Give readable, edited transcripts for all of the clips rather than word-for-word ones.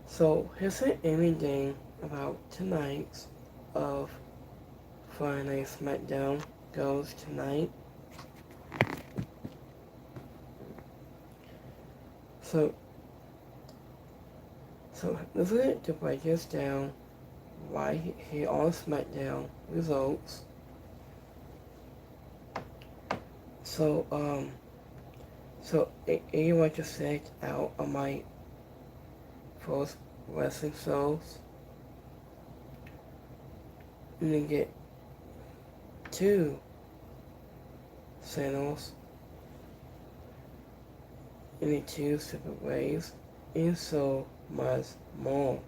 So here's an anything about tonight's of Friday Night Smackdown goes tonight. So so this is it to break this down right here on Smackdown results. So so you want to check out of my first wrestling shows and then get two channels in two separate ways and so much more.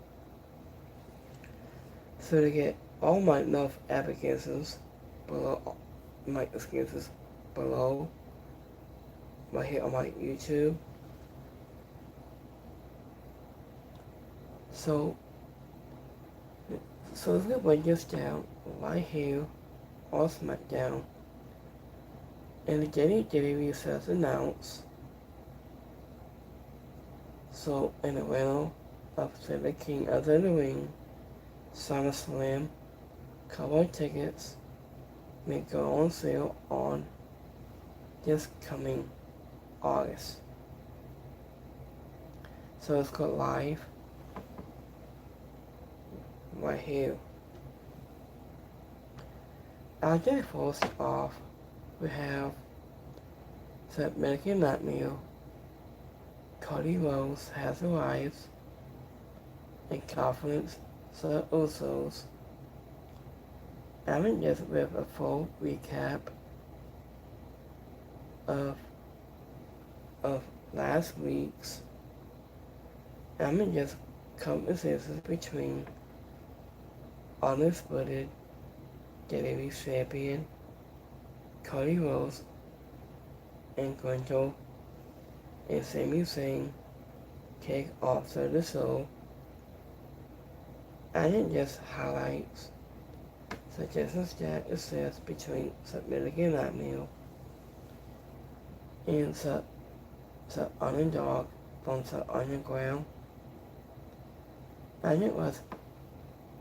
So to get all my enough applications below my excuses below right here on my YouTube. So let's go break this down right here on Smackdown. And the WWE says announced. So in the winner of the King of the Ring, SummerSlam, cowboy tickets may go on sale on this coming August. So let's go live right here. After first off, we have the American Nightmare. Cody Rhodes has arrived in confidence the Usos. I'm just with a full recap of last week's. I'm just conversations between undisputed WWE champion Cody Rhodes and Gunther and Sami Zayn kick off the show. And just highlights suggestions that exists between the American Nightmare and the underdog from the underground. And it was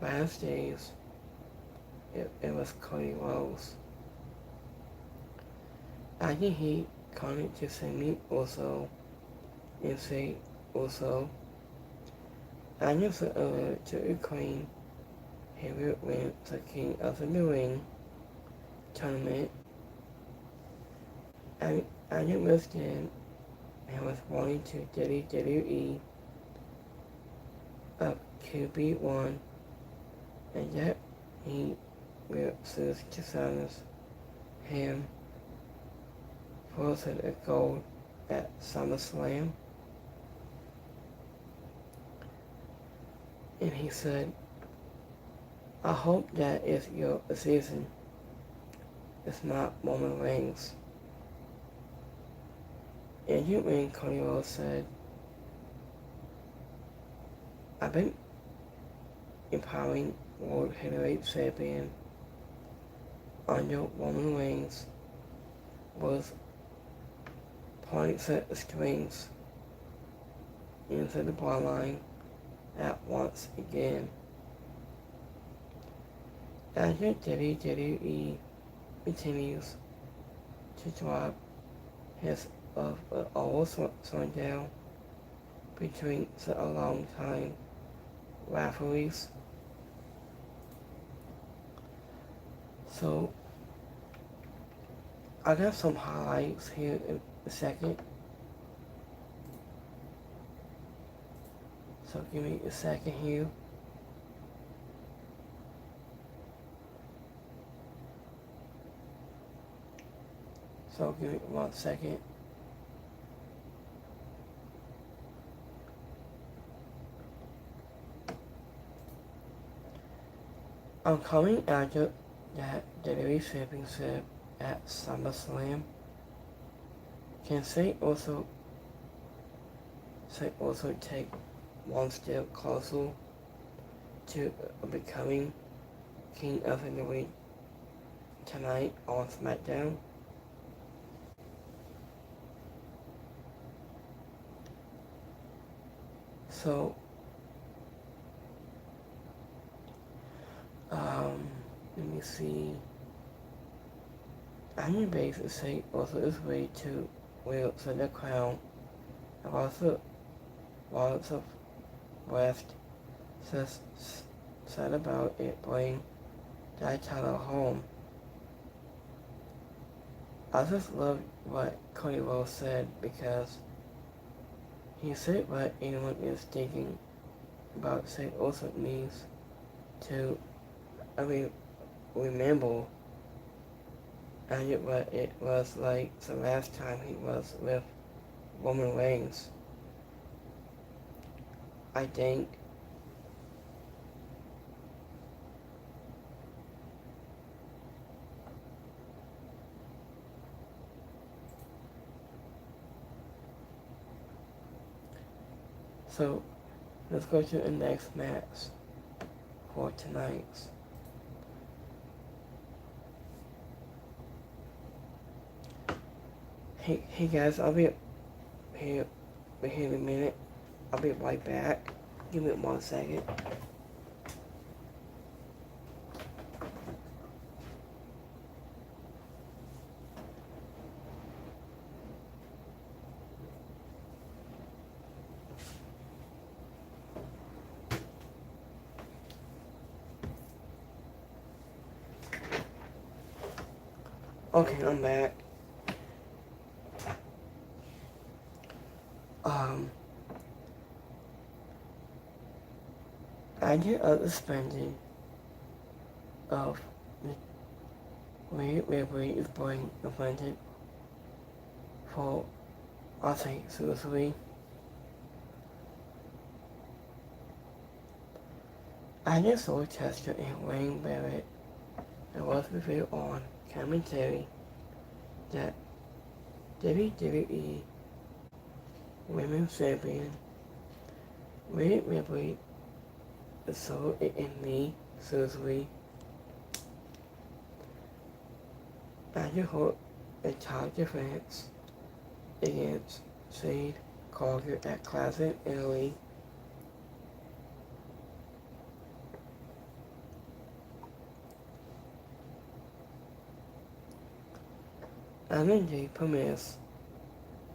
last days, it was Cody Rhodes. After he called to Sami also and say also, and just alluded to Ukraine, he will win the King of the Ring tournament. And it was then he was wanting to WWE of QB1 and yet he will choose to silence him for a gold at SummerSlam. And he said, I hope that is your season. It's not Roman Reigns. And you mean Cody Rhodes said, I've been empowering World Heavyweight Champion under Roman Reigns was pulling set strings into the bloodline at once again. After WWE continues to drop his of always down between a long time rivalries. So I got some highlights here in a second. So give me a second here. So give me 1 second. I'm coming after that WWE Championship at SummerSlam. Can they also take one step closer to becoming King of the Ring tonight on Smackdown? So Um, Let me see. Onion base is say also is way to wield the crown. And also lots of West says said about it bring that title home. I just love what Cody Rose said because he said what anyone is thinking about say also needs to remember and what it was like the last time he was with Roman Reigns. I think so. Let's go to the next match for tonight's. Hey guys, I'll be here in a minute. I'll be right back. Give me 1 second. Okay, I'm back. I get a suspension of where is being offended for I think seriously. I just saw Chester and Wayne Barrett and was revealed on commentary that WWE Women's Champion Rhea Ripley saw it in knee surgery. I just hope a title defense against Jade Cargill at Classic Italy. MND permits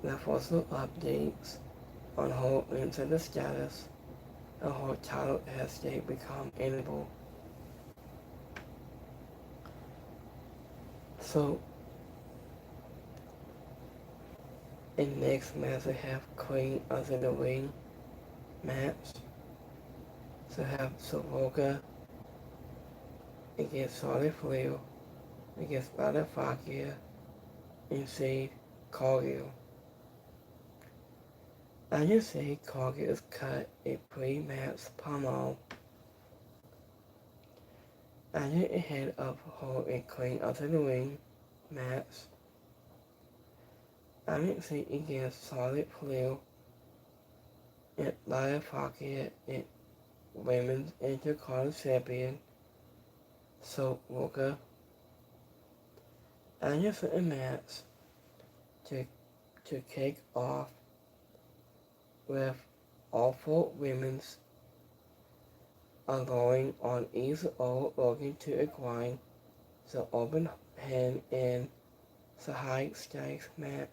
the fossil updates on her into the status of her title as they become enable. So, in next match we have Queen of the Ring match. So have Soroka against Charlotte Flair against Rada Fakir and Jade Cargill. I just say Cargill is cut a pre-match promo. I get ahead of her a Queen of the Ring match. I didn't see against Charlotte Flair and Rada Fakir and Women's Intercontinental Champion Soroka. I just a match to kick off with all 4 women's allowing on either or looking to acquire the open hand in the high stakes match.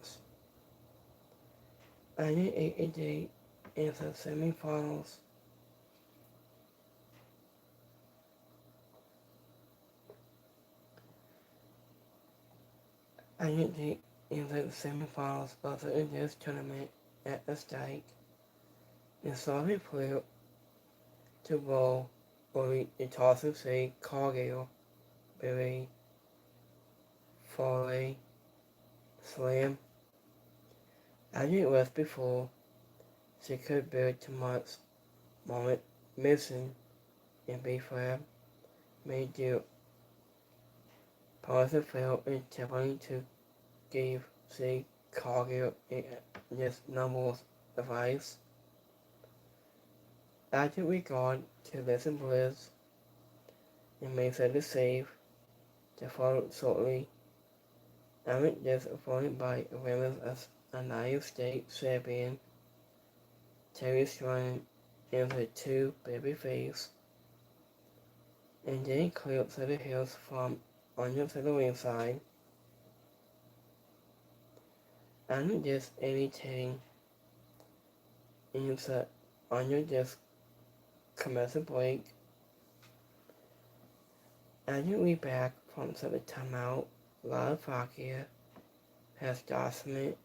I need a date in the semifinals. I need a date in the semifinals of this tournament at the stake. And Charlotte Flair to roll or the toss of say Cargill, Billy, Foley, Slam. As it was before, she could bear too much moment missing and be flat made you positive fail in attempting to give say Cargill this numbers advice. After regard to Listen Bliss and may set the save to follow shortly. Amit is appointed by women as a United States champion. Terry Strong and the 2 babyface. and then clear up to the hills from under to the ringside. I'm just anything inside under just commercial break. As you read back from the timeout, Slovakia has documented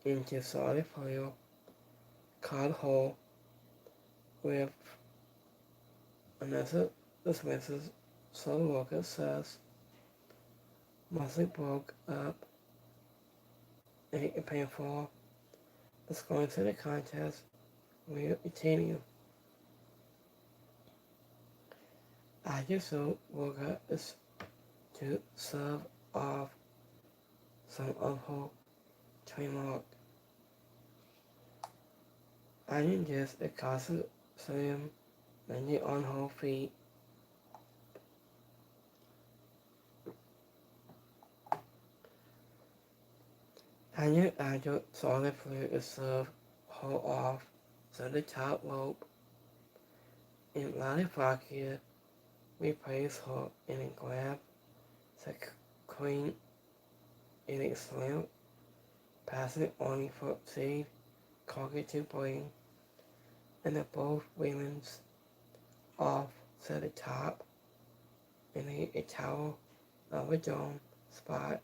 into solid foil, card hole with another dismisses solo worker says mostly broke up a painful is going to the contest will continue. I just so worker is to serve off some of her trademark. I didn't just a constant slim many on her feet. I knew Agile solid fluid is served her off to the top rope. In Slovakia, we praise her and grab the queen in a slam, passing only for seed, target to bring, and the both women's off to the top in a tower of a dome spot.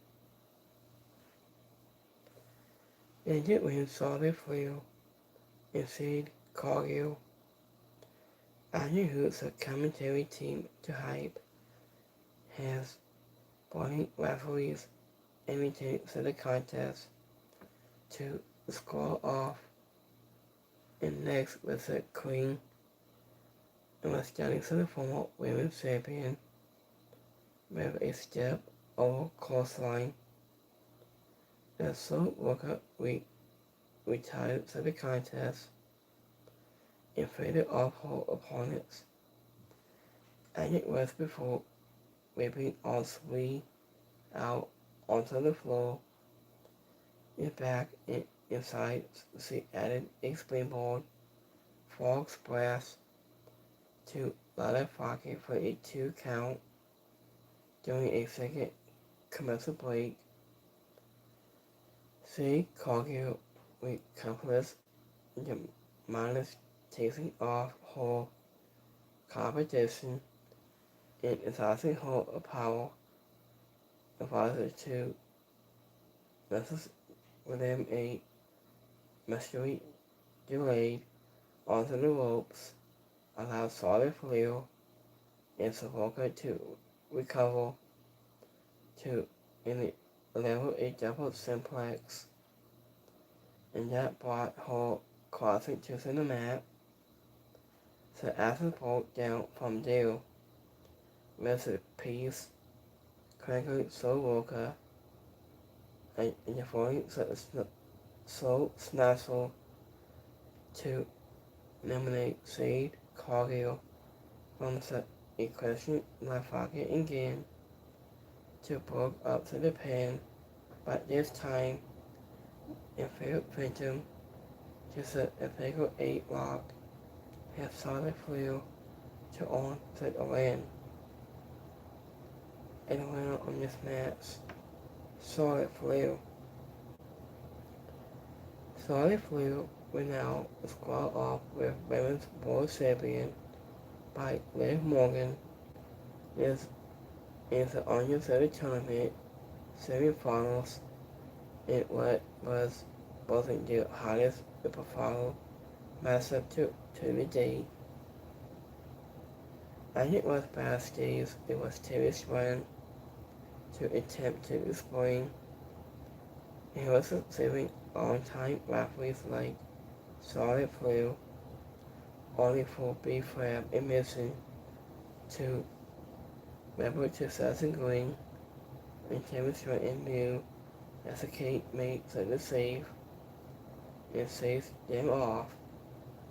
And it wins solid flu and seed Cargill. I knew who's a commentary team to hype has brought referees anything to the contest to score off and next was the queen and was standing to the former women's champion with a step over coastline. The sole worker retired to the contest and faded off her opponents, and it was before whipping all three out onto the floor and back inside the added a springboard frog splash to Slovakia for a 2 count during a second commercial break. See Cargill with confidence the minus chasing off her competition and exhausting her power advisor to messes within a mystery delayed onto the ropes, allowed solid flu and Savoca to recover to in a level a double simplex, and that brought her crossing to the mat. So after broke down from there, with a piece, cranking Savoca and the following so snazzle to eliminate Sade Cargill from the equation left pocket again to poke up to the pin, but this time in failed victim just a figure 8 lock has solid flew to on to the win. And the winner on this match, Solid Flew. Solid Flew will now square off with Women's World Champion by Liv Morgan. This is the Onion City Tournament semi-finals in what was both the hottest profile matchup to the day. As it was backstage, it was Terry's run to attempt to explain. He was saving on-time referees like Solid Flu, only for B-Flab and missing to Rebel to Sasson Green and Terry's run in view as the Kate made the save and saves them off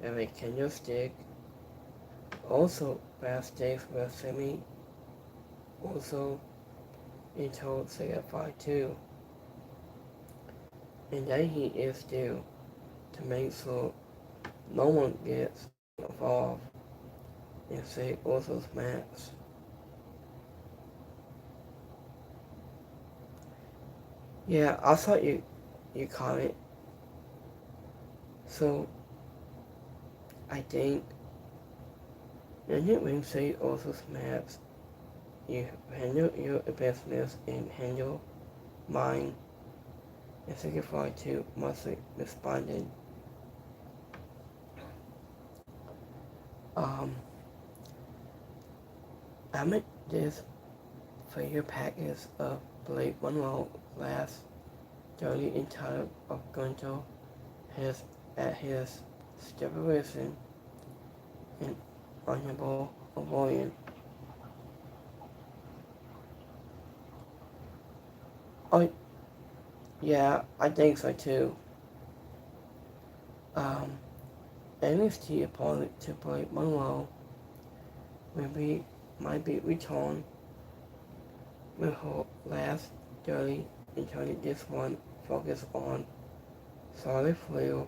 with a kendo stick. Also backstage was Semi also in told Sega 5-2, and that he is due to make sure no one gets involved in Say Oso's match. Yeah, I saw you comment. So I think Daniel Wednesday also snaps. You handle your business and handle mine. And signify to mostly responded. Um, I meant this for your package of Blake Monroe last dirty entitled of Gunto his at his stipulation and honorable avoidance. Oh yeah, I think so too. Um, NXT opponent to Blake Monroe will be might be returned with her last dirty entitled this one focus on solid flair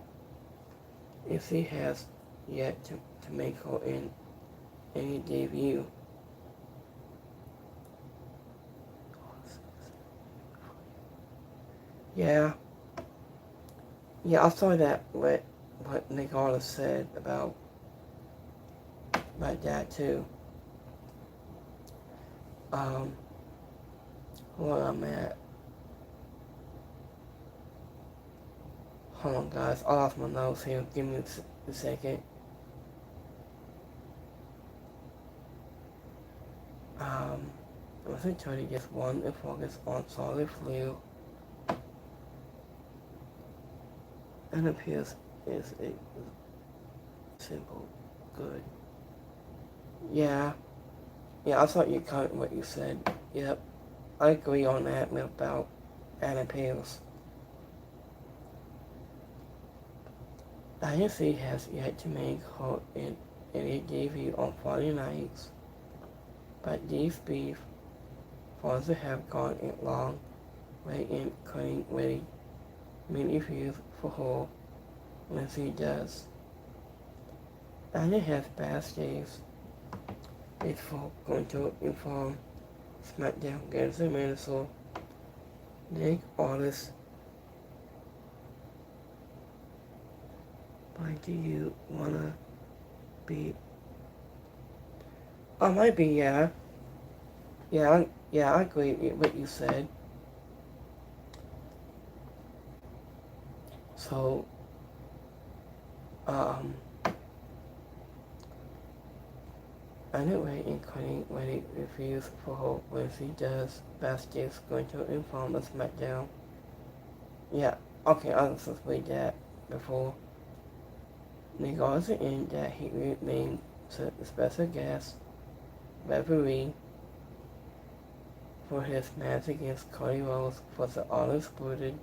if he has yet to make her in any debut. Yeah, yeah, I saw that what Nicola said about that too. Um, where I'm at. Hold on, guys. I lost my notes here. Give me a second. Um, I was trying to just one and focus on solid flair and appears is a simple good. Yeah, yeah. I thought you cut what you said. Yep, I agree on that about Anna Pierce. IFC has yet to make her in any debut on Friday nights, but these beef fans have gone a long way in cutting ready many views for her when she does. Anna has bad days. It's for going to inform Smackdown against the Minnesota League artists. Why do you wanna be? I might be, yeah. Yeah, I agree with what you said. So, um, anyway, including when it reviews for her when she does Bastion's going to inform us SmackDown. Yeah, okay, I was supposed to read that before. Regards in that he remained a special guest referee for his match against Cody Rhodes for the undisputed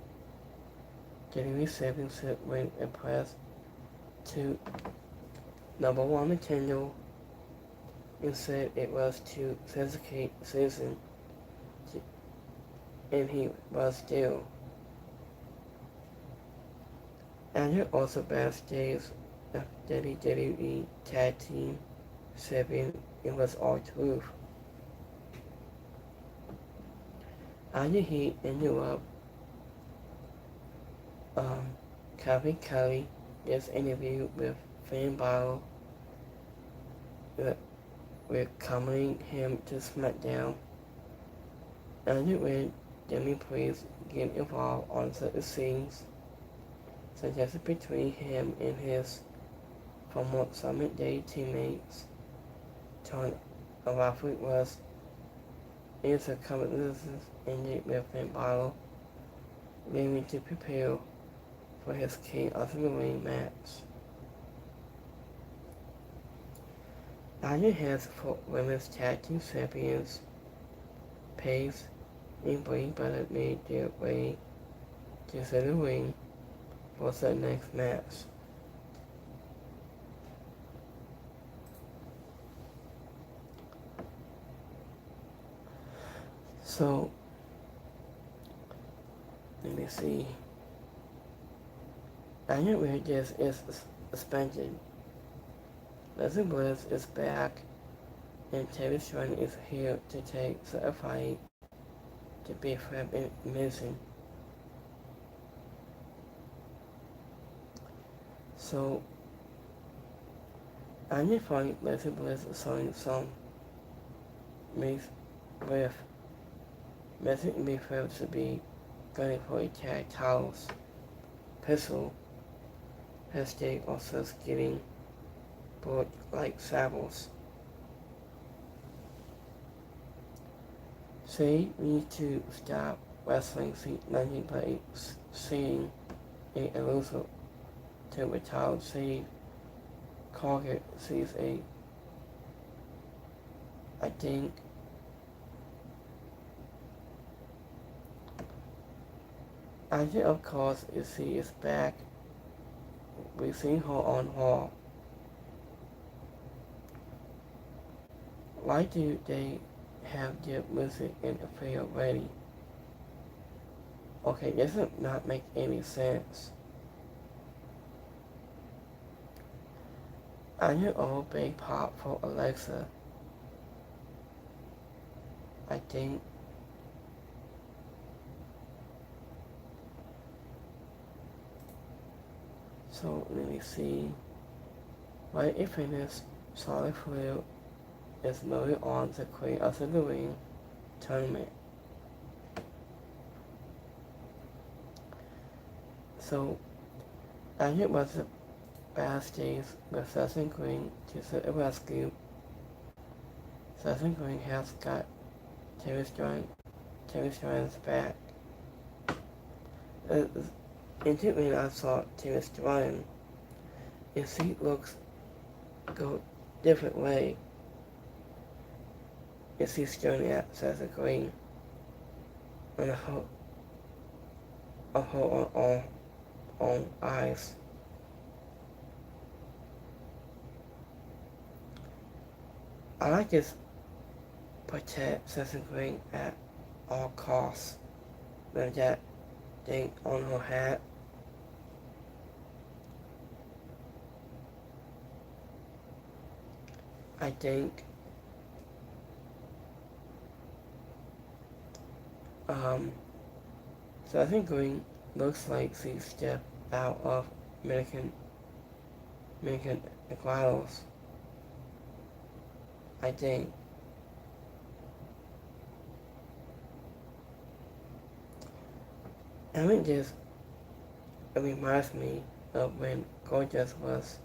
WWE Championship when impressed to number one Nintendo and said it was to facilitate season, and he was still. Andrew also backstage of WWE Tag Team Champion and was all truth. After he ended up Kevin Kelly this interview with Finn Balor welcoming him to SmackDown. And when Demi Priest get involved on certain scenes, such as between him and his former Summit Day teammates, Tony Alfred was into conversations ended with Finn Balor, leaving to prepare for his King of the Ring match. Anya has for women's tag team champions, Paige and Brie Bella made their way to the ring for the next match. So, let me see. Anya Regis is suspended. Leslie Bliss is back, and Terry Strong is here to take the fight to be fair and amazing. So I need to find Leslie Bliss showing some Miss with Messing me failed to be gunning for a tag titles. Pistol hashtag also getting bored like saddles. Say we need to stop wrestling nothing but seeing a elusive to retire. Say Carter sees I think of course is she is back. We've seen her on Raw. Why do they have their music in the field ready? Okay, this does not make any sense. I knew all big pop for Alexa. I think so. Let me see. Right if finished, Solid Flu is moving on to Queen of the Ring tournament. So, Agent was the backstage with Session Green to the rescue. Session Green has got Terry Strand's back. Instantly I saw Terry Strand, and she looks go different way. And she's staring at Session Green and her on eyes. I like this protect Session Green at all costs. With that thing on her hat. I think Session Green looks like she stepped out of American Equals. I think. I mean, it reminds me of when Gorgeous was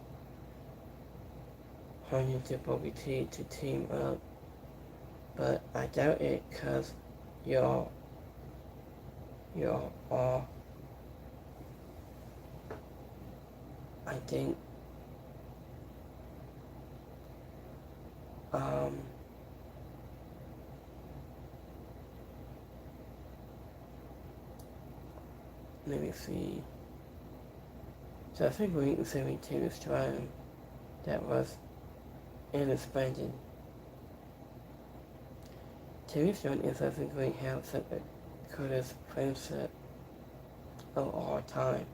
hunting to Bobby T to team up, but I doubt it because y'all all, I think, let me see. So I think we can say we take this trial that was in suspension. Terry Strand is I think we have such a coolest friendship of all time.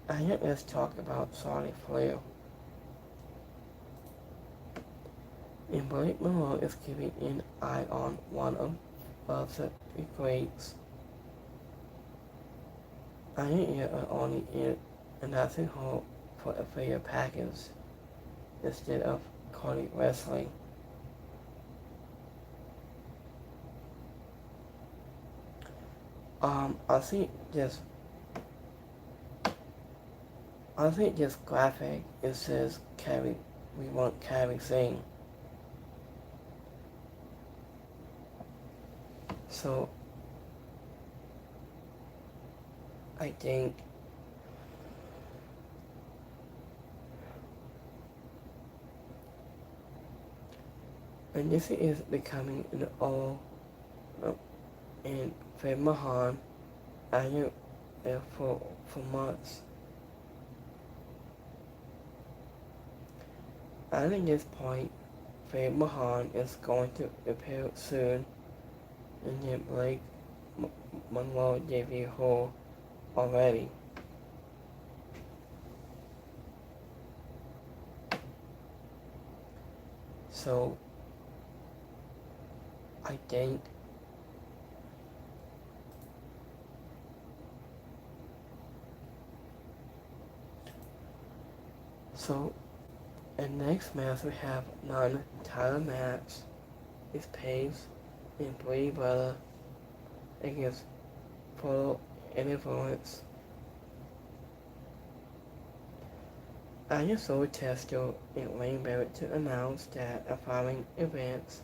I think let's talk about Charlotte Flair. And Blake Monroe is keeping an eye on one of the greats. I think you're only in announcing her for a fair package instead of calling wrestling. I think this graphic, it says Carrie, we want Carrie Singh. So, I think and this is becoming an all and Faye Mahan I knew for months. At this point, Faye Mahan is going to appear soon, and then Blake Monroe debut her already. So, I think So, in next match we have non-title match. It's Paige and Brie Bella against Photo and Influence. Anya Soul Testo and Wayne Barrett to announce that the following events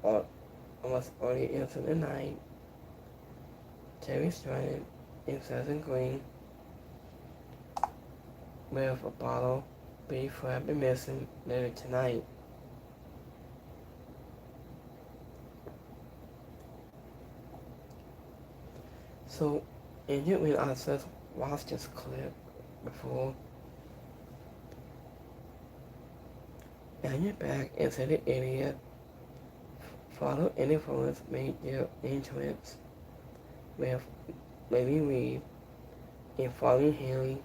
was already into the night. Terry Stratton and Susan Green with a bottle beef who have been missing later tonight. So, Andrew, when I just watched this clip before, and you're back into the area, Follow and Influence made their entrance with Lady Reed and Falling Henry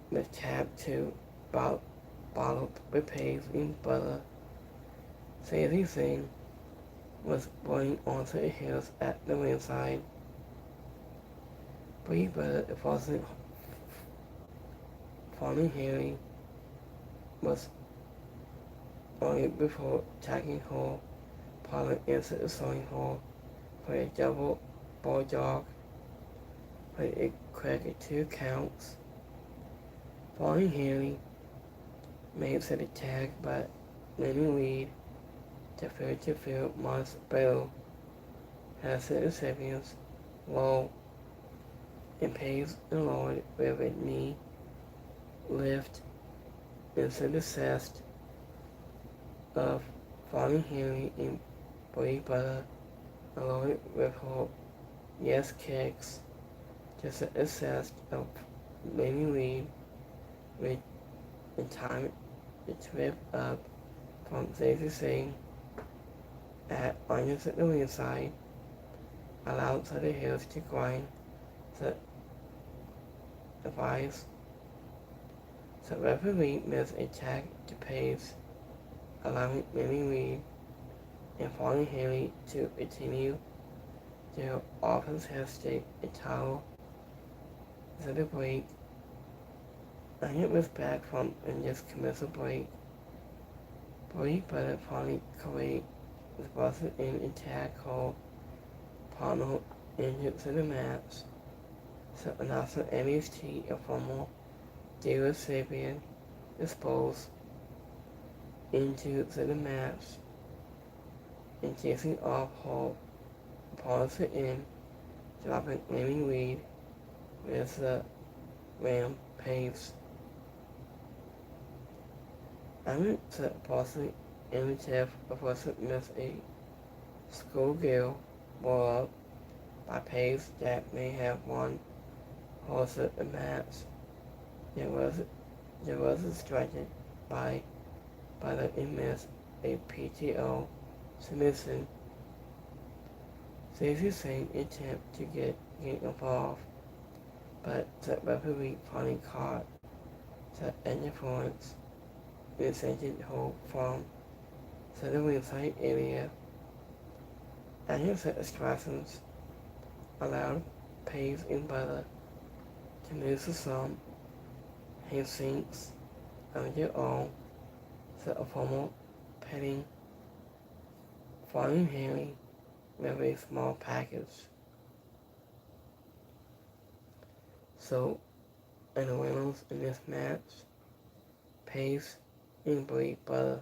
with tab to bottle with paste and butter. Sadie Singh was running onto the hills at the ringside. Brie Butter wasn't Falling Henry was only before tagging her partner into the sewing hall for a double bulldog, but it cracked 2 counts. Falling Henry made to the tag, but Lenny Reed, the 32 months battle, has the recipients low and pays and lowered with a knee lift into the chest of Falling Henry and Brie Butter, along with her yes kicks, just assessed of Lenny Reed with the time to trip up from Daisy Singh at Onions at the ringside, allowed to the heels to grind the device. The referee missed a tag to Pace, allowing Lenny Reed and Falling Henry to continue their offense hashtag a towel to the break. Onion was back from this commercial break. Brie Butter finally correct was busted in a tag called Partner injured to the match. So announcer NXT, a former Diva Sabian, disposed into the match and chasing off her opponent in, dropping Lenny Reed with the ram pace. I'm supposedly imitative of what missed a schoolgirl ball up by Pace that may have won horse at the match. There was distracted by the immense a PTO submission. Stacey Singh attempt to get involved, but the referee finally caught the interference and sent her from the ringside area. After the distractions allowed Pace and Butter to move to some sinks on their own, the formal petting Falling Henry with a small package. So, in the winners in this match, Pace and Brie Butter.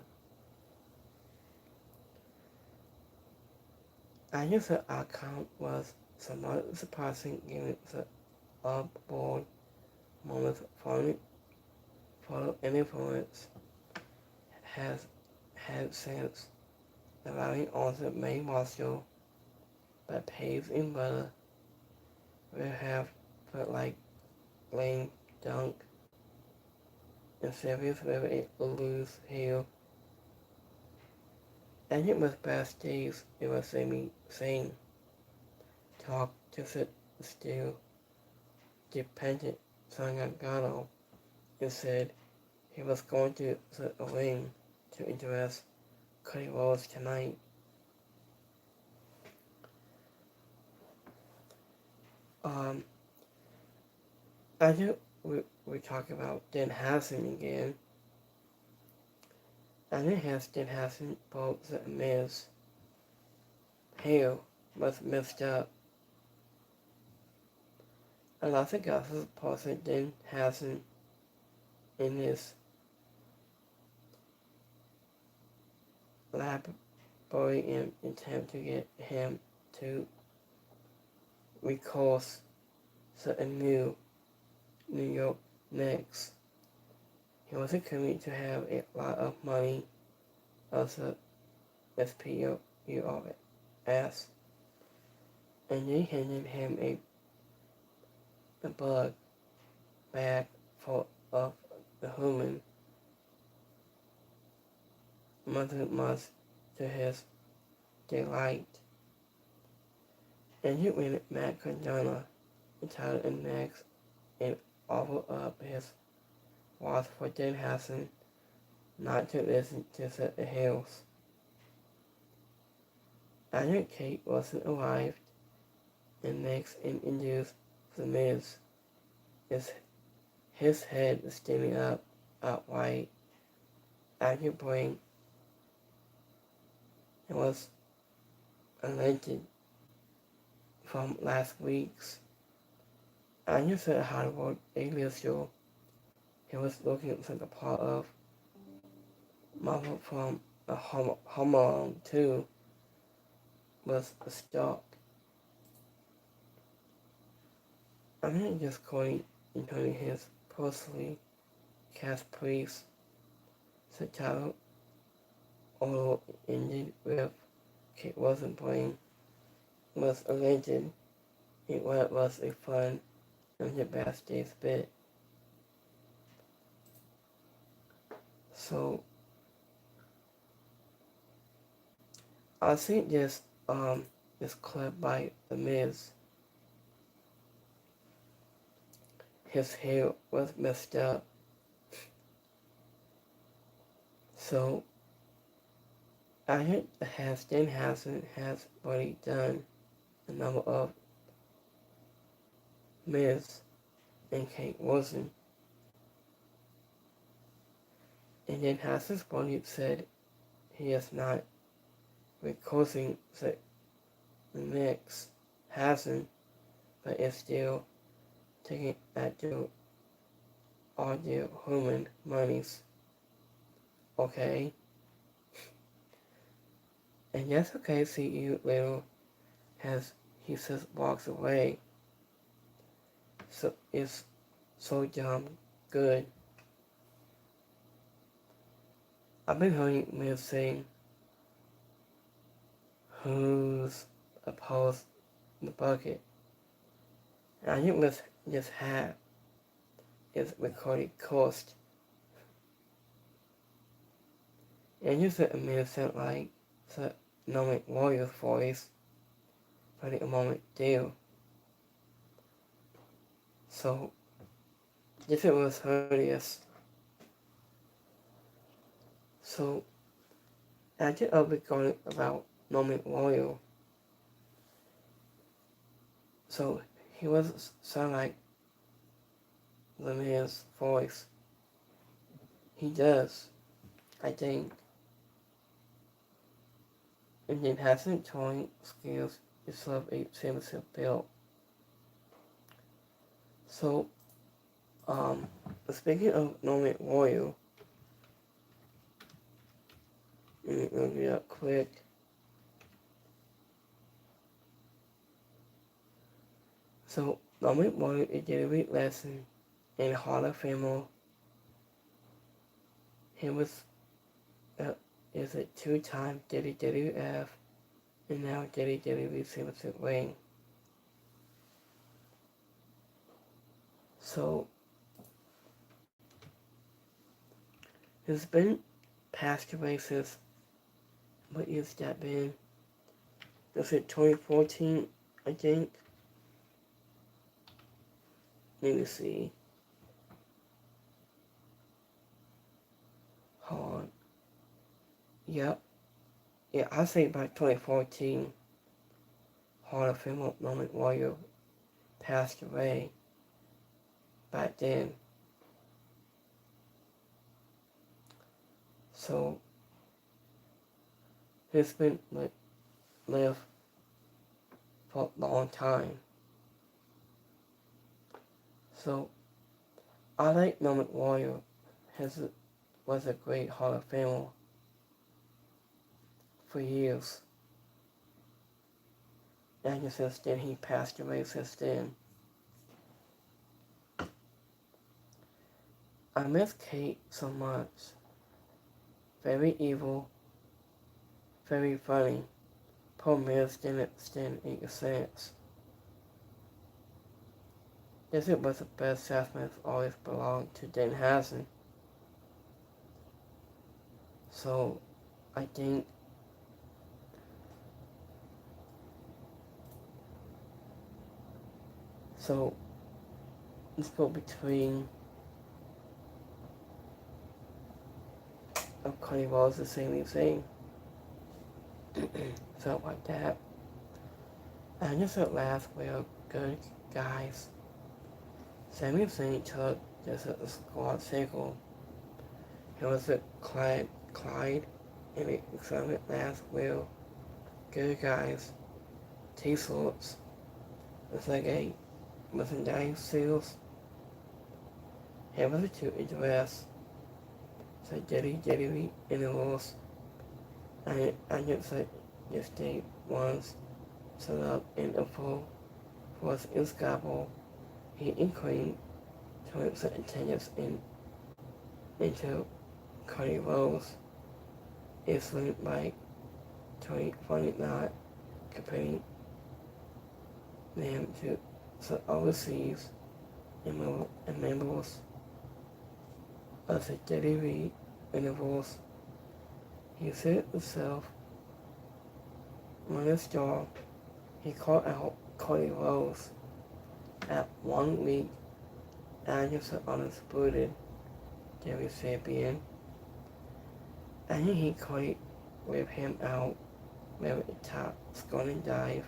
I guess the outcome was somewhat surprising given the upboard moments following an influence has had since allowing on the main roster, but Pace and Butter will have felt like lame dunk and serious with a loose heel. And it was backstage, it was saying talk to sit still, dependent Sangagano, and said he was going to set a ring to address Cody Rhodes tonight. I we're talking about Dan Hassan again. And it has Dan Hassan both the Miz hair was messed up. A lot of gossip posted Dan Hassan in his laboratory in attempt to get him to recourse to a New York Knicks. He was coming to have a lot of money as a SPURS, and they handed him a bug bag full of the human much to his delight. And he went Matt Cardona entitled and next and offered up his was for Dan Hassan not to listen to Set the Hills. After Kate wasn't arrived, and next introduced the Miz. His head was standing up outright after brain and was alleged from last week's. Anya said Hollywood A-list. He was looking for the part of Marvel from a Home Alone 2 was a stalk. I'm not just quoting including his personally cast priest, the title, although ended with Kate wasn't playing, was alleged it was a fun and the backstage bit. So I think this clip by The Miz. His hair was messed up. So I think Dan Hassan has already done a number of Miz and Kate Wilson. And then Hassan's body said he is not recording the mix Hassan, but is still taking at all the human monies. Okay? And yes, okay, see you later as he says walks away. So it's so damn good. I've been hearing Miz saying who's opposed the bucket. And I think Miz just had is recorded cost. And you said Miz sound like the Norman Warrior's voice for the moment deal. So this was hilarious. So I did a recording about Norman Warrior. So he was sound like the man's voice. He does, I think. And then hasn't towing skills is of a championship belt. So, speaking of Norman Warrior, let me look it up quick. So, Norman Warrior is a elite lesson in Hall of Famer. He was is a two-time WWF and now WWE Championship reign. So, there's been past races. What year's that been? Was it 2014, I think? Let me see. Hold on. Yep. Yeah, I say by 2014, Hall of Fame Norman Warrior passed away back then. So he's been lived for a long time. So I like Mel McWarrior. His was a great Hall of Famer for years. And since then he passed away since then. I miss Kate so much. Very evil, very funny. Poor Miz didn't stand a chance. This was the best Sasmith always belonged to Danhausen. So I think so let's go between Cody Rhodes the same thing. Felt like that. And just at last we're good guys. Sami Zayn took just a squad single. He was a Clyde and it examined last will. Good guys. T-shirts. It's like a merchandise sales. He was to address the jelly intervals. And I just they once set up in a full was inscrutable. He increased towards attendance into Cody Rhodes. It's linked by 2049, comparing them to some overseas and members of the WWE intervals. He said himself, when a star, he called out Cody Rhodes at 1 week as the undisputed WWE champion, and he caught with him out with a top scoring dive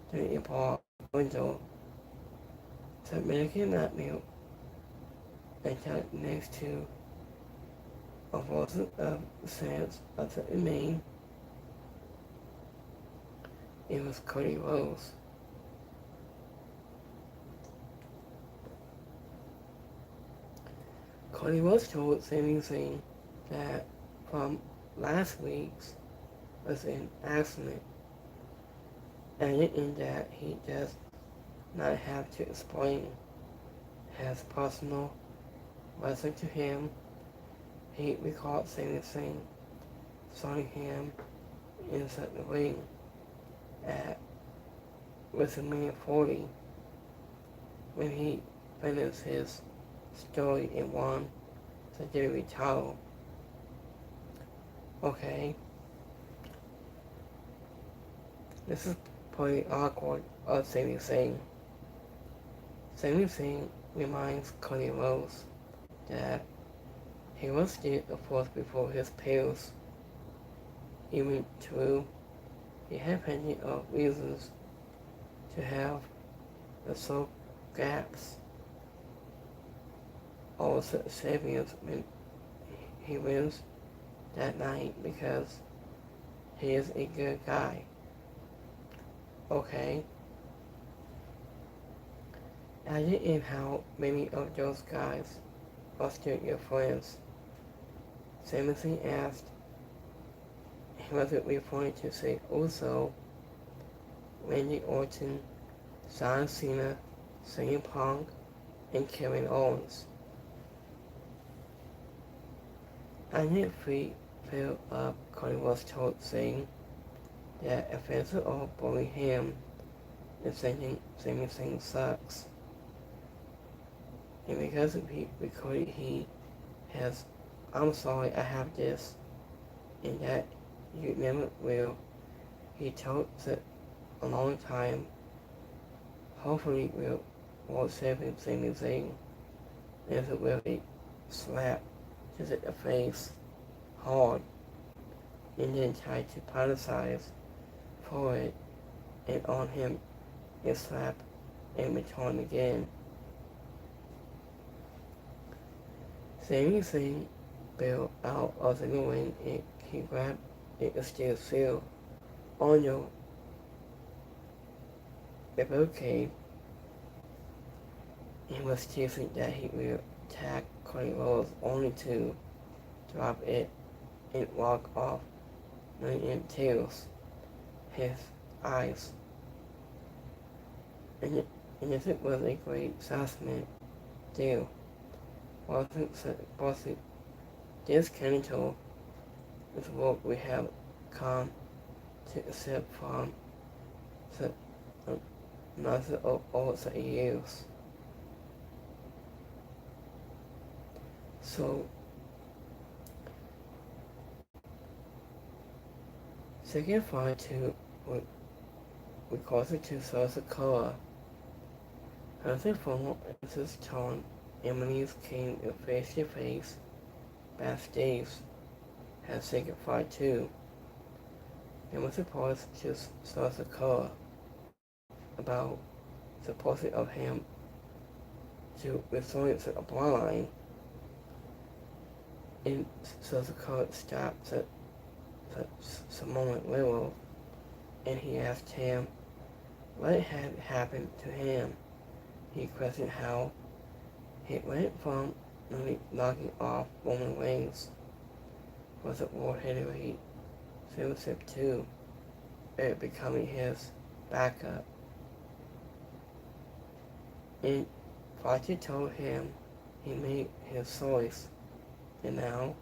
through the bar window to make him that meal and got next to a wasn't of sense of the name. It was Cody Rhodes. Cody Rhodes told Sami Zayn that from last week's was an accident, and in that he does not have to explain his personal lesson to him. He recalled Sami Zayn showing him inside the ring at WrestleMania 40 when he finished his story and won the WWE title. Okay. This is pretty awkward of Sami Zayn. Sami Zayn reminds Cody Rhodes that he was still the fourth before his peers. Even true, he had plenty of reasons to have the soul gaps. Also, champions when he wins that night because he is a good guy. Okay. I didn't how many of those guys are still your friends. Sami Zayn asked. He wasn't referring to say also Randy Orton, John Cena, CM Punk, and Kevin Owens. I didn't feel up Cody was told saying that if fans are all bullying him, then saying Sami Zayn sucks. And because of recorded he has, I'm sorry I have this, and that you never will. He told it a long time. Hopefully will save him Sami Zayn. If it will be slap just at the face hard and then try to apologize for it and on him and slap and return again. Sami Zayn bailed out of the wing, he grabbed a steel seal on the barricade and was chasing that he would attack Cody Rhodes only to drop it and walk off, in tears, his eyes. And it was a great settlement deal. Wasn't this Canada is what we have come to accept from the another of all the years. So second fight to we call it to South Dakota. As a formal Mrs. Tom Emily's came face to face backstage had said goodbye too, and was supposed to South Dakota about supporting of him to restoring to a bloodline. And South Dakota stopped at Samoan Willow, and he asked him what had happened to him. He questioned how it went from nearly knocking off Roman Reigns was a World Heavyweight Championship to it becoming his backup. And Fletcher told him he made his choice, and now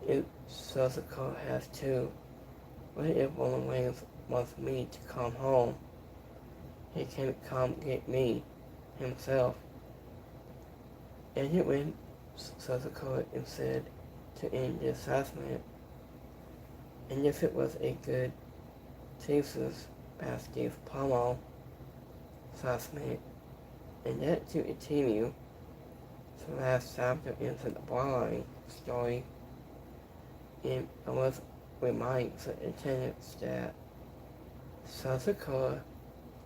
it Suzuka has too. What if Roman Reigns wants me to come home? He can come get me himself. And he went Suzuka and said to end the assessment. And yes, it was a good Jesus backstage promo assessment. And that to continue the last chapter into the bloodline story, and I was reminds the attendants that Sasuke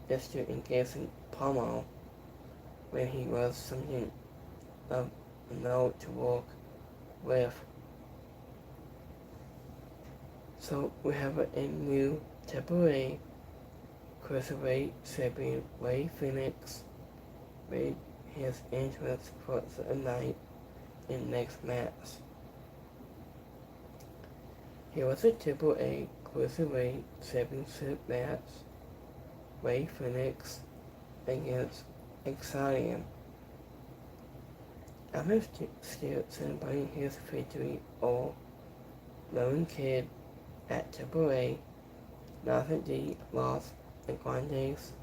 is to engage in promo when he was something of note to work with. So we have a new temporary cruiserweight champion Ray Phoenix made his entrance for the night in next match. He was a Triple A Cruiserweight Championship match. Ray Phoenix against Exarian. After still celebrating his victory over Lone Kid at Triple A, Nathan D lost the Grande's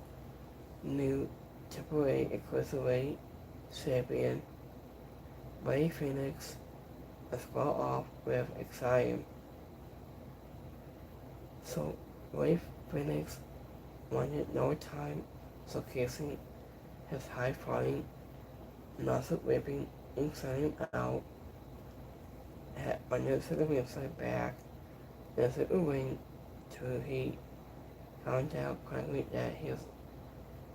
new Triple A Cruiserweight champion. Ray Phoenix was brought off with Exarian. So Ray Phoenix wanted no time showcasing his high-flying, muscle whipping Exarian out, had maneuvered the website back into the ring till he found out quickly that his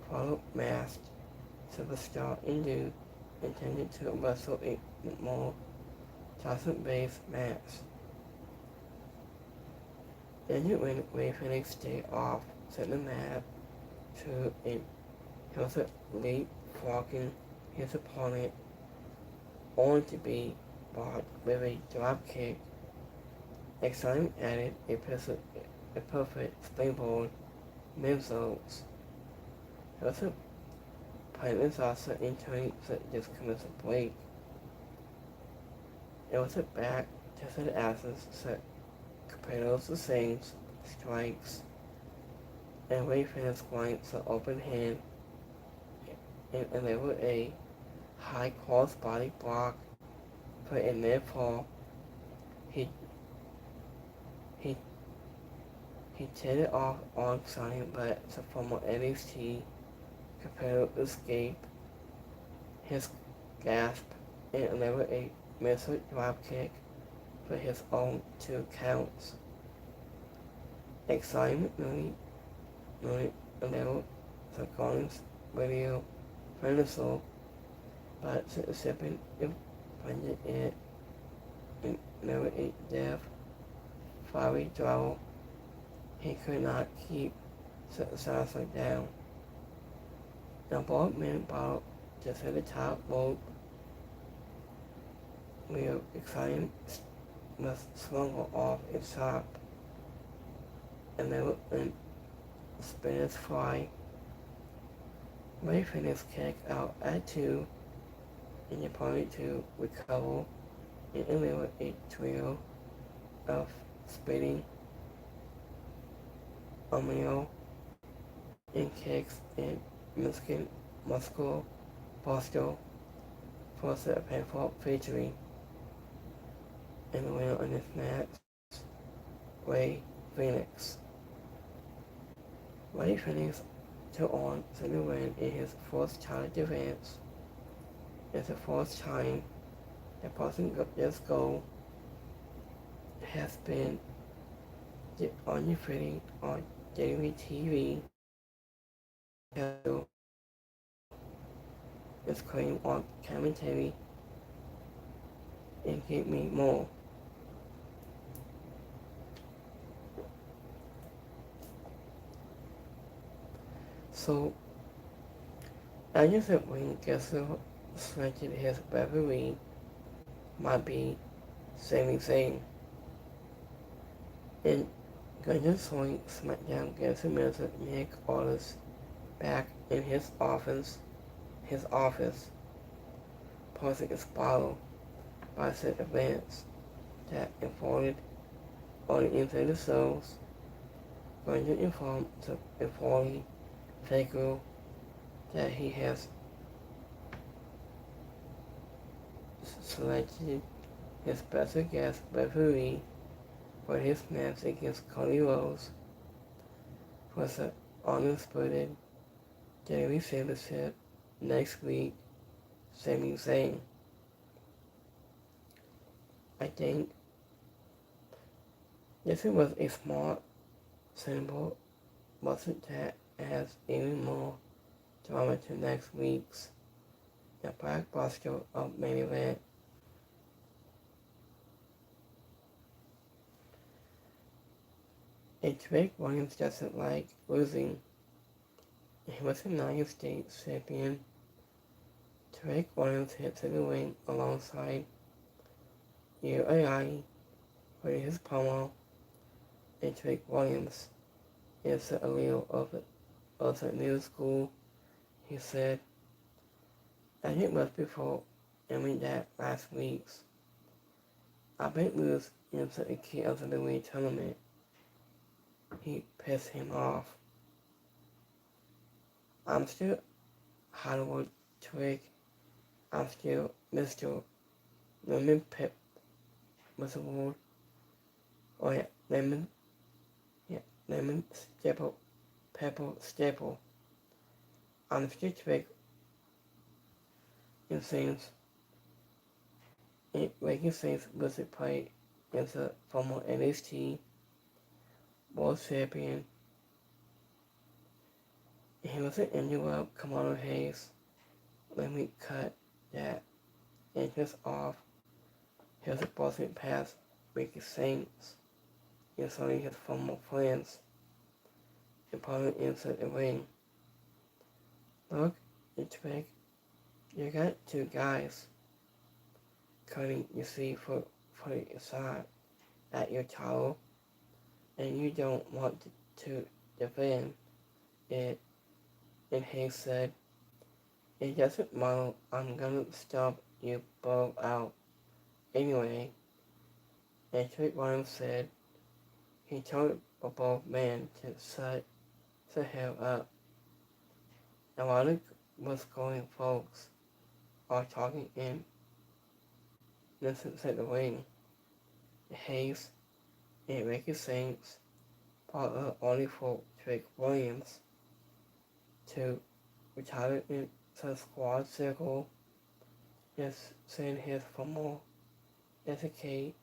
follow masked superstar Indu intended to wrestle a more toss-based match. Then it went Ray Phoenix stayed off the mat to a healthy leapfrogging his opponent, only to be blocked with a drop kick. Exciting added a perfect springboard missiles. He also pointless also entering this commercial break. It was a back to the asses set Capelos the Saints strikes, and Ray Phoenix points the open hand and delivered a high cross body block for a near fall. He teared off on sign, but the former NXT Capello escaped his gasp and delivered a missile drop kick for his own 2 counts. Excitement really enabled the Collins radio reversal, but the recipient defended it never a deaf, fiery drawl. He could not keep Sasser down. The bald man bottle just at the top rope where exciting was swung off its top, and then went spinners fly. Ray finished kick out at 2, and the party to recover and deliver a trail of spitting, unreal, and kicks and muscle posture for the painful victory. And the winner on this match, Ray Phoenix. Ray Phoenix took on to the win in his fourth title defense. It's the fourth time the person got this goal has been undefeated on WTV. His claim on commentary and give me more. So, I just said when Gessler selected his referee might be Sami Zayn. And Gunner Swing Smackdown gets the minister Nick Aldis back in his office, pausing his bottle by said events that unfolded on the inside of the cells. Gunner informed the employee Faker that he has selected his special guest referee for his match against Cody Rhodes for the undisputed WWE Championship next week, Sami Zayn. I think this was a smart symbol, wasn't that adds even more drama to next week's the blockbuster of main event. And Drake Williams doesn't like losing. He was the United States champion. Drake Williams hit to the ring alongside UAI for his promo, and Drake Williams is the allele of the new school. He said, I think it was before ending that last week's. I bet lose into a key of the WWE tournament. He pissed him off. I'm still Hollywood Twig. I'm still Mr. Lemon Pep was the word. Oh yeah, lemon staple, pepper staple. I'm still Twig. It seems Reagan Saints was a play against the former NXT World Champion. He was an Indie Kamala Hayes. Let me cut that interest off. He was a bossing past Ricky Saints, insulting his former friends, and probably inside the ring. Look, it's big. You got two guys cutting your seat for the side at your towel, and you don't want to defend it. And Hayes said, it doesn't matter, I'm gonna stop you both out anyway. And Trick Williams said he told both men to shut the hell up. A lot of what's going folks are talking in innocence at the ring. Hayes and Ricky Saints brought only for Trick Williams to retire into the squad circle, just send his former dedicate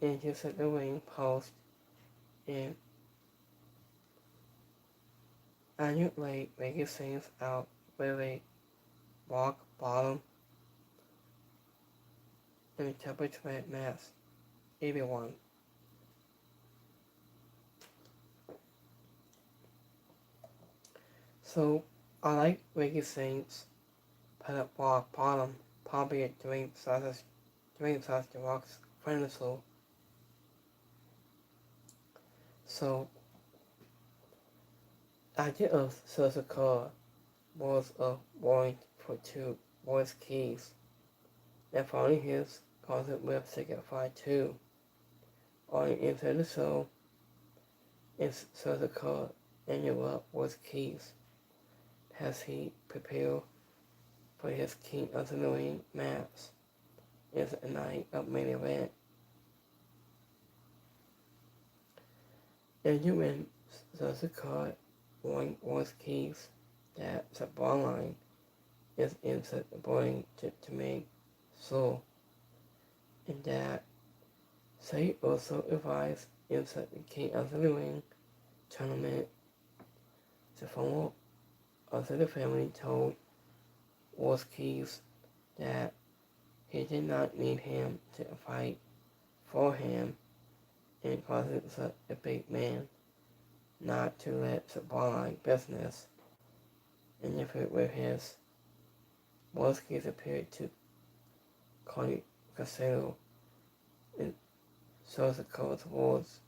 into the ring post and annually Ricky Saints out with a rock bottom and a temperature mask. everyone. So I like reggae things, but at rock bottom, probably at Dwayne Sauce's the Rock's Friendly. So idea of social car was a warrant for two voice keys. And following his concept with Signified 2 on the inside of the soul is social car annual voice keys as he prepared for his King of the Marine maps is a night of main event. And you win social car one voice keys that the ball line is inside the bowling to make so and that Say also advised inside the King of the Ring tournament. The former of the family told Wolskies that he did not need him to fight for him and causing such a big man not to let the ball-like business interfere with his. Wolskies appeared to Connie Casero and shows the cold towards.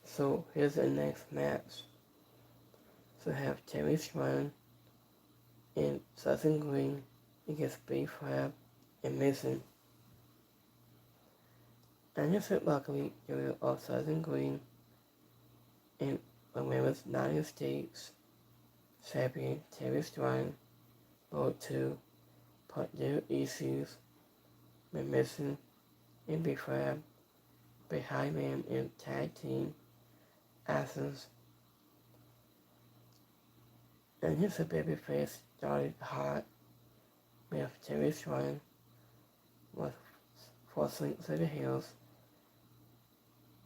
So here's the next match. So have Terry Strong and Southern Green against B Fab and Mason. Anderson luckily area of Southern Green and the Women's United States champion Terry Strong both to put their issues with Mason and B Fab behind them in tag team Athens. And his babyface started hot with Terry Strong was forcing to the hills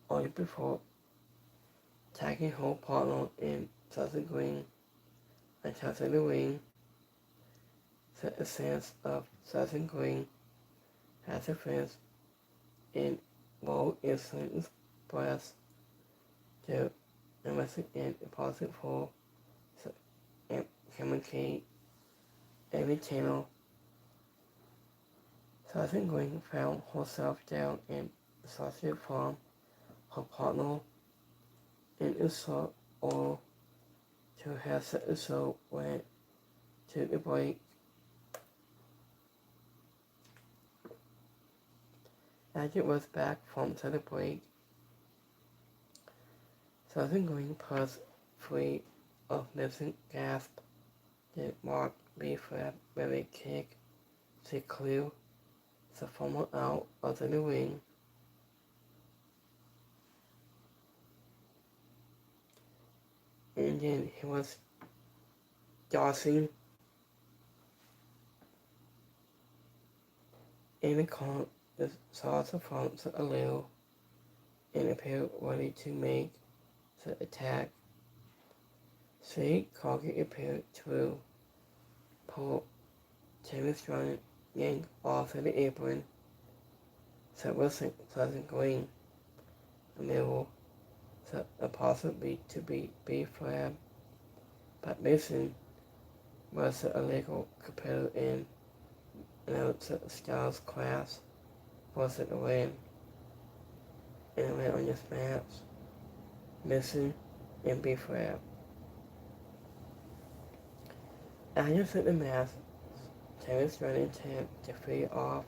only before tagging her partner in Southern Green and touching the ring. Set a sense of Southern Green has a fence in bold instant breath to investigate a positive for and communicate every channel. Southern Green found herself down in exhausted from her partner in insult or to have set the show went to the break. As it was back from the break, Southern Green plus free of missing gasp did Mark B. Flap with a kick to clear the former out of the ring. And then he was tossing in the corner, saw the front a little and appeared ready to make the attack. See, Corky appeared to pull Timmy Strong yank off of the apron. So Wilson Pleasant Green, the middle, so a possibility to be B-Flab, but Mason was a legal competitor in another Styles class was the win. And went on this match, Mason and B-Flab. After the match, Terrence ran intent to free off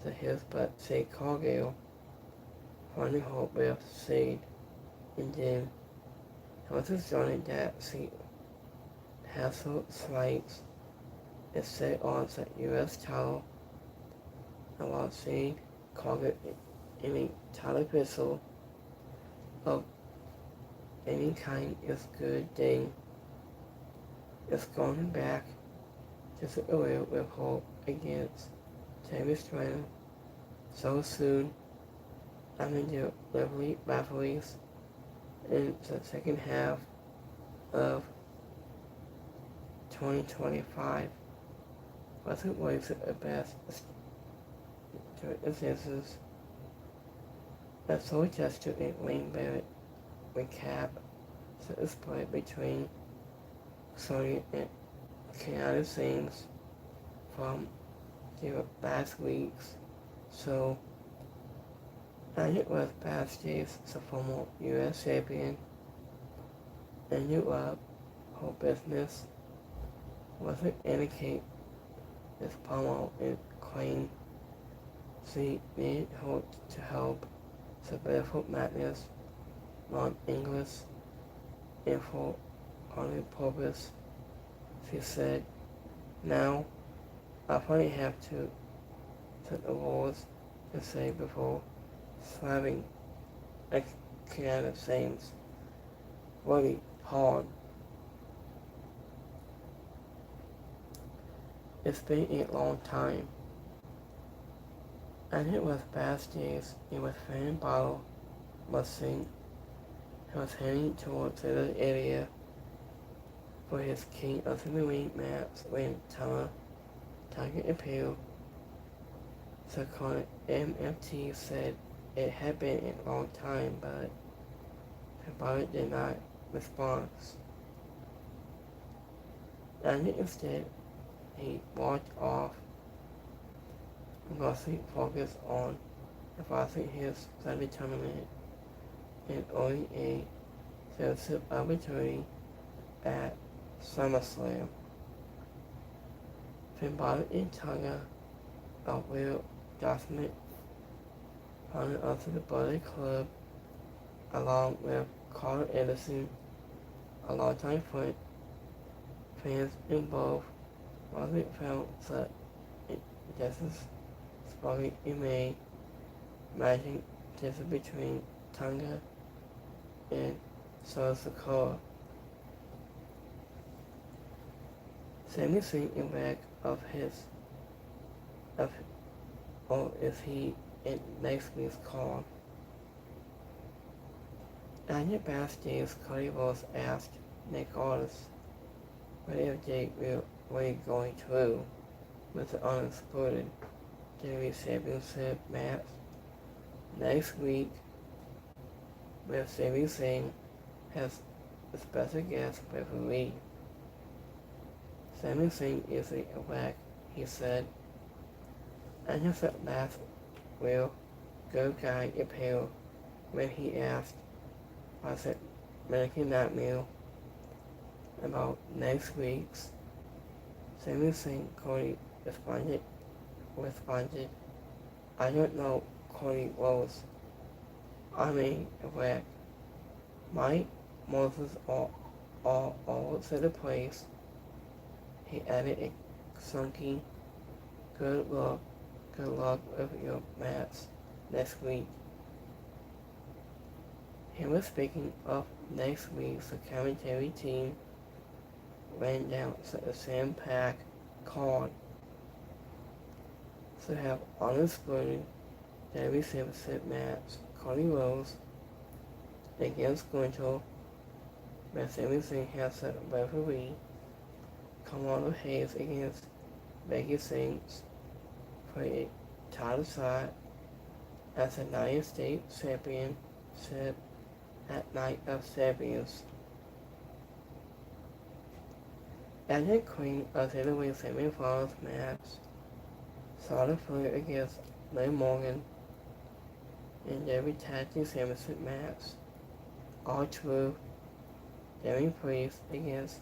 the hills, but say Cargill finding hope with Seed and then Hamilton started that Seed Hassel Slights is set on the U.S. title and while Seed Cargill any title pistol of any kind is good thing. It's going back to the career with hope against Terry Strang so soon. I'm in the lovely rivalries in the second half of 2025 wasn't always the best circumstances. A sole gesture in Wayne Barrett recap the split between Sony and chaotic scenes from the last weeks. So, and it was backstage the former US champion and knew up whole business wasn't indicate this promo and claim she needed help to help the barefoot madness on English and for only purpose. She said, now I finally have to set the rules to say before slamming a can of things really hard. It's been a long time. And it was backstage. It was fan bottle missing. He was heading towards the area for his King of the Ring match when Tiger appealed. So called MFT said it had been a long time, but the body did not respond. And instead, he walked off, mostly focused on advancing his Sunday tournament and owning a championship opportunity at SummerSlam. Finn Balor and Tiger, a real document founded under the Bullet Club, along with Carl Anderson, a longtime friend. Fans in both Margaret felt that justice sparking in May, matching just between Tonga and South Dakota. Sami Zayn in back of or is he in next week's call? And yet backstage, Cody Rhodes asked Nick Aldis what if Jake were really going through with the undisputed WWE Championship match next week, where Sami Zayn has a special guest referee. Sami Zayn is a whack, he said. And just at last will go guy appeal when he asked was it American Nightmare about next week's. Sami Zayn Cody responded, I don't know Cody Rhodes. I mean, whack. Mike Moses all over the place. He added a sunky, good luck with your match next week. He was speaking of next week. The commentary team ran down the same pack card to have undisputed WWE Championship match Cody Rhodes against Gunther, where Sami Zayn has a referee. Kamala Hayes against Becky Lynch for a title shot as the United States Championship at Night of Champions. And the Queen of the Heavyweight semi-finals match, Charlotte Flair against Liv Morgan in the Tag Team Championship match. All true. Damian Priest against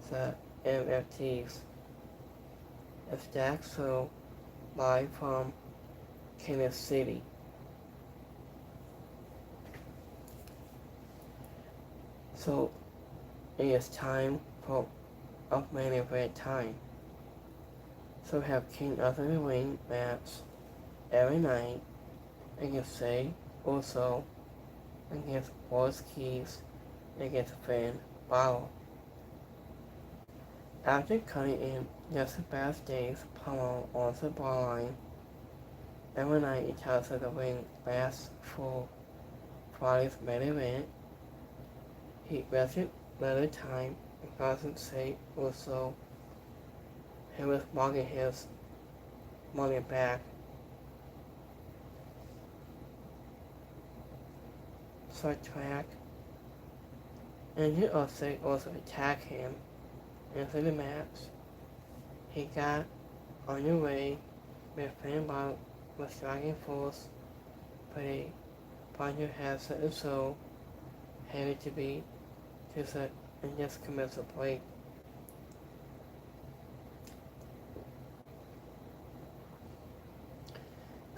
the MFTs. A stack show live from Kansas City. So it is time for main event time. So have King of the Ring match every night against Say also against Boris Keys against Finn Balor. After cutting in just the backstage promo on the bar line, every night it tells the ring lasts for Friday's main event. He rested another time and doesn't say also he was walking his money back. Track, and you also attack him into the match. He got on your way with Fanbot was striking force, but a partner has certain soul, heavy to be, to set, and just commits a break.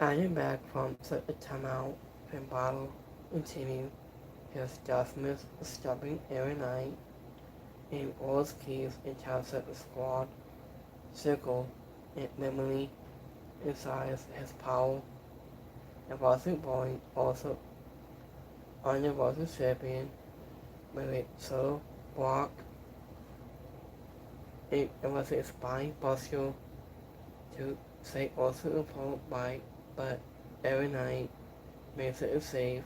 I am back from such a timeout, Fanbottle continued his adjustments, stopping every night, and all his keys and tells the squad circle and memory inside his power. And Boston Boy also on the Boston champion with a solo block. It was a spine posture to say also opponent by, but every night makes it safe.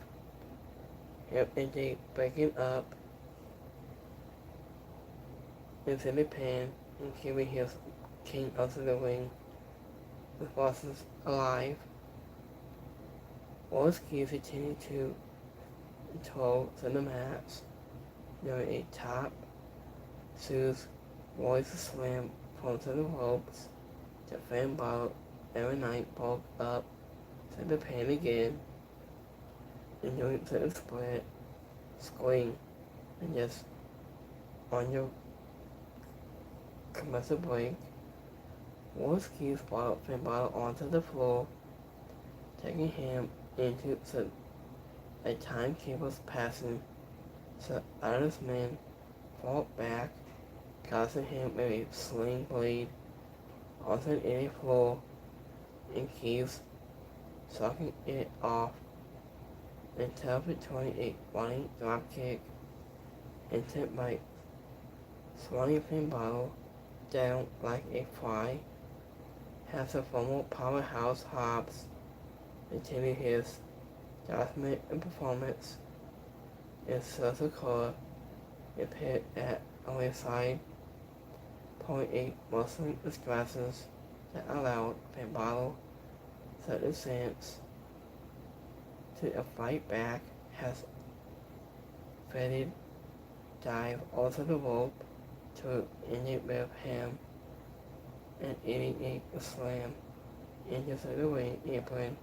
If indeed breaking up into the pen and keeping his king out of the ring with bosses alive. All keys continue to toe to the mats. There is a top. Sue's voice slam from to the ropes. The fan bottle every night bulk up to the pen again. And doing to the split, screen, and just on your commercial break. Wall's keys brought fan bottle onto the floor, taking him into a timecable's passing, so Adam's men fought back, causing him with a sling blade onto the floor, and keys sucking it off until between a running dropkick and sent by swatting fan bottle down like a fly, has the former powerhouse Hobbs continued his document and performance in Suzuka appeared at on his side, pulling a muscling stresses that allowed fan bottle certain sense to a fight back, has faded dive onto the rope to end it with him and eating a slam into the ring apron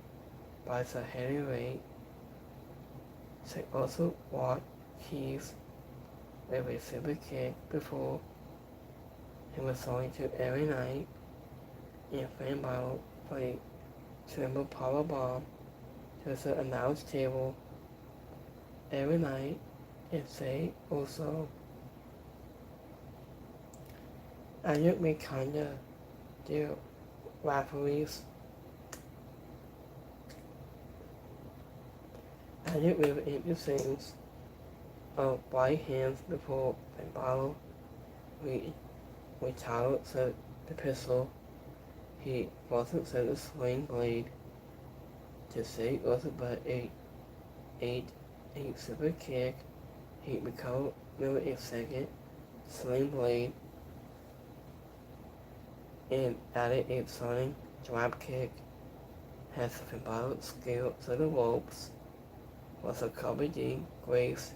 by the heavyweight. They also walked Keys with a super kick before he was going to every night in fan battle for a triple power bomb to the announce table every night, and they also I look me kinda do referees. I look with the things of white hands before the bottle. We titled said the pistol. He wasn't said the swing blade. To say wasn't but a super kick. He recovered with a second sling blade and added a stunning drop kick. Has the bottle scaled to the ropes. Was a Kobe D. Grace.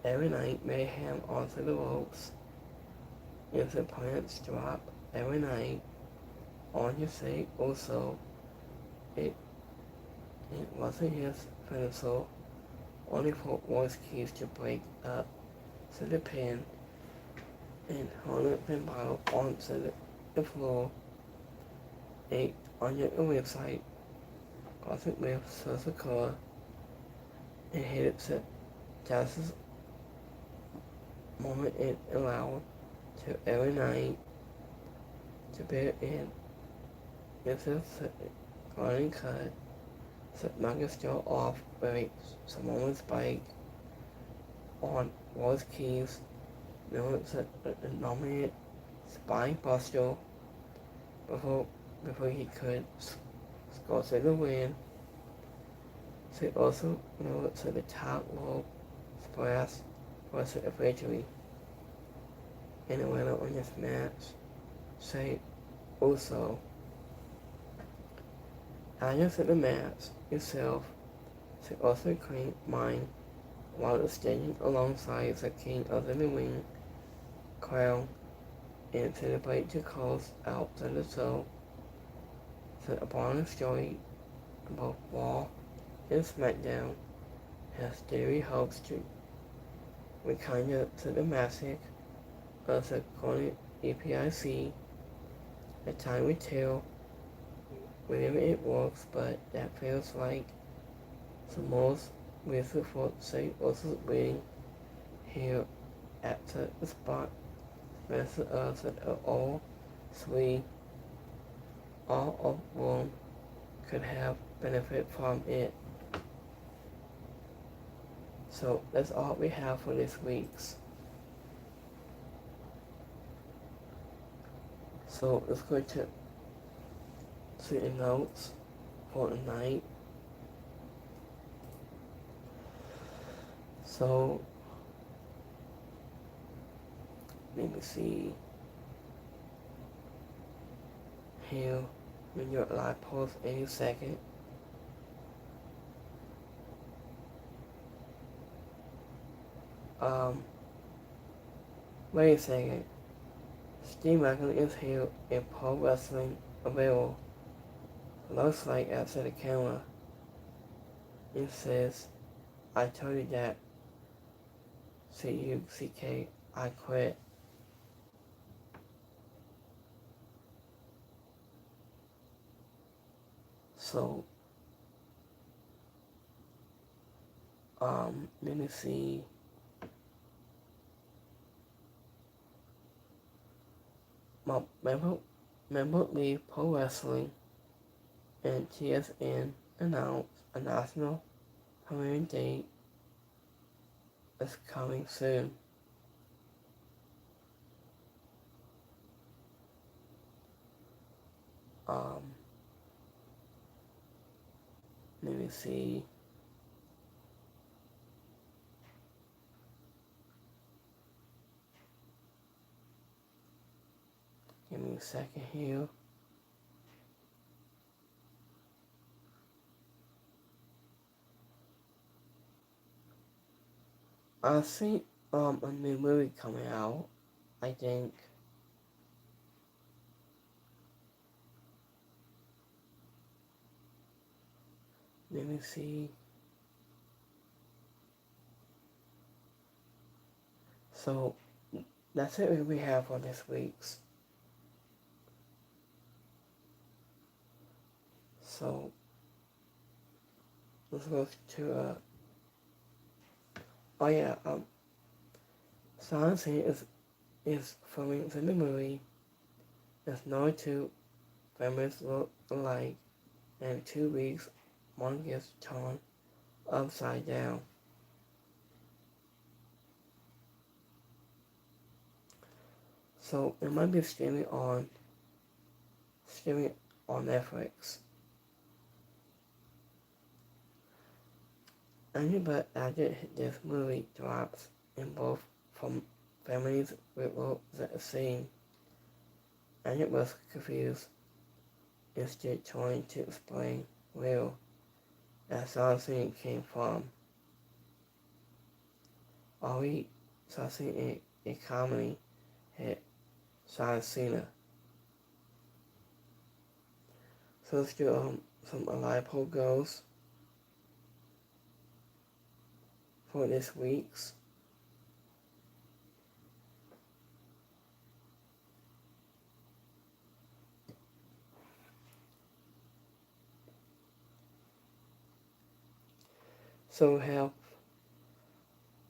Every night mayhem onto the ropes. If the plants drop every night on your say also it wasn't his pencil, only for Wall's keys to break up to the pin and hold it the bottle onto the floor. On your website, closet with Suzuka and hit it to Justice moment it allowed to every night to bear in. This is a running cut. So Nuggets still off with some moment spike on Wall's keys. Now it's a nominated spine buster before he could score to the win. So also moved to the top rope splash was a victory and a winner on this match. say also. Adjust the match itself to also claim mine while standing alongside the king of the ring crown and celebrate to close out the show. The upon story about Raw and Smackdown has daily hopes to rekindle to the massive of the current EPIC. The time will tell whether it works, but that feels like the most wonderful thing also being here at the spot. Rest of us that are all three, all of them could have benefit from it. So that's all we have for this week's. So let's go to see the notes for tonight. So let me see here when your live post any second. Wait a second. Steve Macklin is here in Pro Wrestling available. Looks like after the camera. It says, I told you that. C-U-C-K, I quit. So, let me see. My member leave Pro Wrestling and TSN announced a national premiere date is coming soon. Let me see. Give me a second here. I see a new movie coming out, I think. Let me see. So that's it we have for this week's. So let's go to oh yeah, Silence Hill is filming the new movie. There's no two families look alike, and in 2 weeks one gets turned upside down. So it might be streaming on Netflix. But after this movie drops in both from families with the same, and it was confused, instead trying to explain where that something came from. Already something in comedy hit Cena. So let's do some live poll goals for this week's. So we have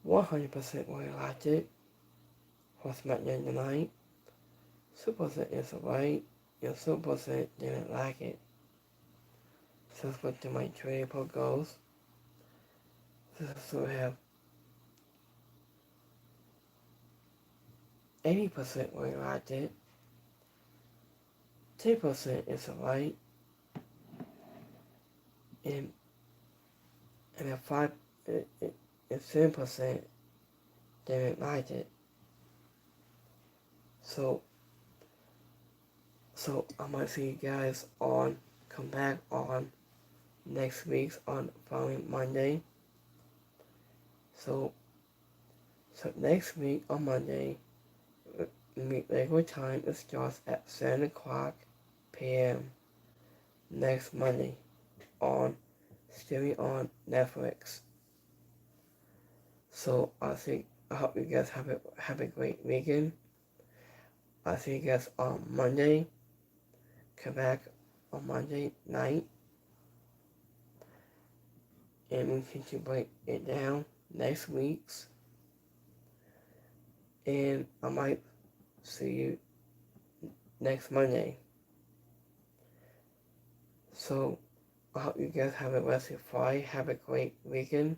100% really liked it for Smackdown tonight. 2% is alright, and 2% didn't like it. So let's go to my trade poll goals. So we have 80% really liked it. 10% is alright. And and 7% didn't like it. So So I might see you guys come back on next week's on following Monday. So next week on Monday, meet regular time. It starts at 7 o'clock p.m. next Monday on streaming on Netflix. So I hope you guys have a great weekend. I'll see you guys on Monday. Come back on Monday night, and we can break it down next week's. And I might see you next Monday. So I hope you guys have a blessed Friday. Have a great weekend.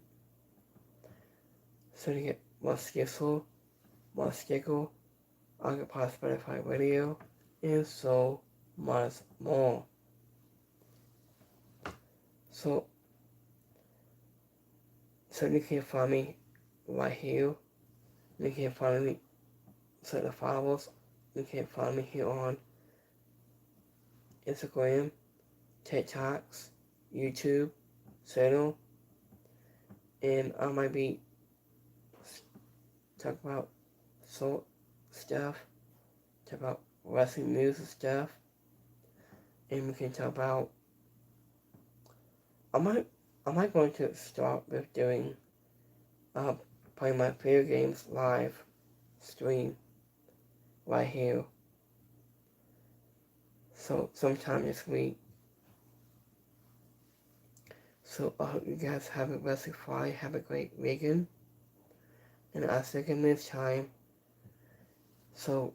So to get more schedule, on the Spotify Radio, and so much more. So you can find me right here. You can find me, so the followers, you can find me here on Instagram, TikToks, YouTube, channel, and I might be talking about stuff, talk about wrestling news and stuff, and we can talk about, I might going to start with doing, playing my video games live stream right here. So sometime this week. So I hope you guys have a blessed Friday, have a great weekend, and I'll see you next time. So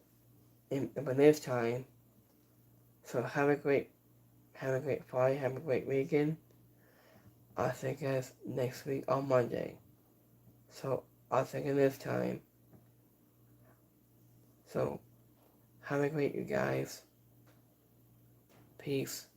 by next time, so have a great Friday, have a great weekend. I'll see you guys next week on Monday. So I'll see you next time. So have a great you guys. Peace.